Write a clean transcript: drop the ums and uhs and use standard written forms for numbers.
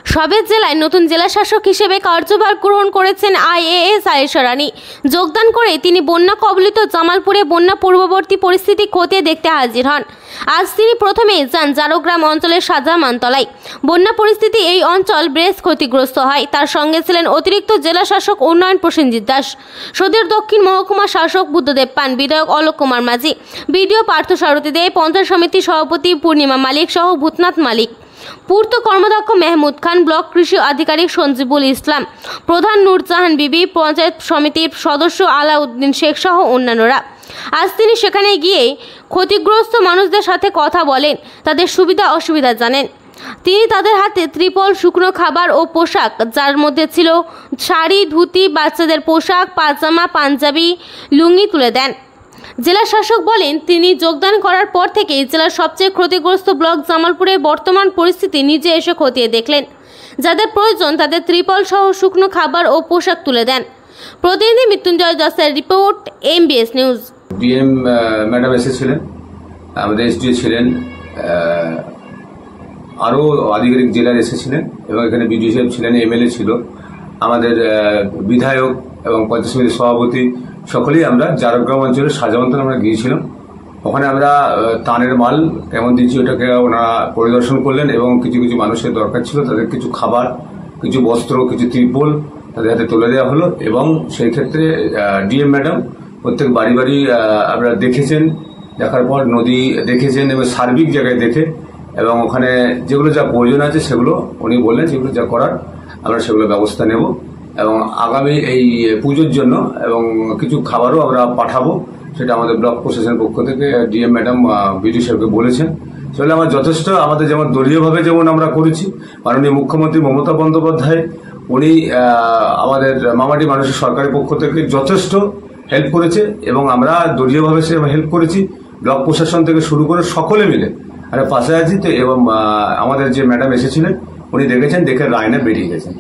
সবেত জেলায় নতুন জেলা শাসক হিসেবে কার্যভার গ্রহণ করেছেন আইএএস আয়েশা রানী। যোগদান করে তিনি বন্যা কবলিত জামালপুরে বন্যা পূর্ববর্তী পরিস্থিতি খতিয়ে দেখতে হাজির হন। আজ তিনি প্রথমে যান জারোগ্রাম অঞ্চলের সাজামানতলায়। বন্যা পরিস্থিতি এই অঞ্চল বেশ ক্ষতিগ্রস্ত হয়। তার সঙ্গে ছিলেন অতিরিক্ত জেলা শাসক উন্নয়ন প্রসেনজিৎ দাস, সদর দক্ষিণ মহকুমা শাসক বুদ্ধদেব পান, বিধায়ক অলোক কুমার মাঝি, বিডিও পার্থসারথী দে, পঞ্চায়েত সমিতি সভাপতি পূর্ণিমা মালিক সহ ভূতনাথ মালিক, পূর্ত কর্মদক্ষ মেহমুদ খান, ব্লক কৃষি আধিকারিক সঞ্জিবুল ইসলাম, প্রধান নূরজাহান বিবি, পঞ্চায়েত সমিতির সদস্য আলাউদ্দিন শেখ সহ অন্যান্যরা। আজ তিনি সেখানে গিয়ে ক্ষতিগ্রস্ত মানুষদের সাথে কথা বলেন, তাদের সুবিধা অসুবিধা জানেন। তিনি তাদের হাতে ত্রিপল, শুকনো খাবার ও পোশাক, যার মধ্যে ছিল শাড়ি, ধুতি, বাচ্চাদের পোশাক, পাজামা, পাঞ্জাবি, লুঙ্গি তুলে দেন। জেলা শাসক বলেন, তিনি যোগদান করার পর থেকেই জেলার সবচেয়ে ক্ষতিগ্রস্ত ব্লক জামালপুরের বর্তমান পরিস্থিতি নিজে এসে খতিয়ে দেখলেন। যাদের প্রয়োজন তাদের ত্রিপল সহ শুকনো খাবার ও পোশাক তুলে দেন। প্রতিনিধি মৃত্যুঞ্জয় দাসের report, MBS news. DM madam এসেছিলেন, আমাদের এসডিও ছিলেন, আরও আধিকারিক জেলার এসেছিলেন এবং এখানে বিডিও সাহেব ছিলেন, এমএলএ ছিল, আমাদের বিধায়ক এবং পঞ্চায়েত সমিতির সভাপতি, সকলেই আমরা জারোগ্রাম অঞ্চলের সাজামানতলা আমরা গিয়েছিলাম। ওখানে আমরা তানের মাল কেমন দিচ্ছি ওটাকে ওনারা পরিদর্শন করলেন এবং কিছু কিছু মানুষের দরকার ছিল, তাদের কিছু খাবার, কিছু বস্ত্র, কিছু ত্রিপল তাদের হাতে তুলে দেওয়া হলো। এবং সেই ক্ষেত্রে ডিএম ম্যাডাম প্রত্যেক বাড়ি বাড়ি আপনারা দেখেছেন, দেখার পর নদী দেখেছেন এবং সার্বিক জায়গায় দেখে এবং ওখানে যেগুলো যা প্রয়োজন আছে সেগুলো উনি বললেন যেগুলো যা করার আমরা সেগুলো ব্যবস্থা নেব এবং আগামী এই পুজোর জন্য এবং কিছু খাবারও আমরা পাঠাবো, সেটা আমাদের ব্লক প্রশাসনের পক্ষ থেকে ডিএম ম্যাডাম বিডিও সাহেবকে বলেছেন। সেগুলো আমার যথেষ্ট আমাদের যেমন দলীয়ভাবে যেমন আমরা করেছি, মাননীয় মুখ্যমন্ত্রী মমতা বন্দ্যোপাধ্যায় উনি আমাদের মামাটি মানুষের সরকারের পক্ষ থেকে যথেষ্ট হেল্প করেছে এবং আমরা দলীয়ভাবে সে হেল্প করেছি। ব্লক প্রশাসন থেকে শুরু করে সকলে মিলে আর পাশে আছি তো। এবং আমাদের যে ম্যাডাম এসেছিলেন উনি দেখেছেন, দেখে রায়না বেরিয়ে গেছেন।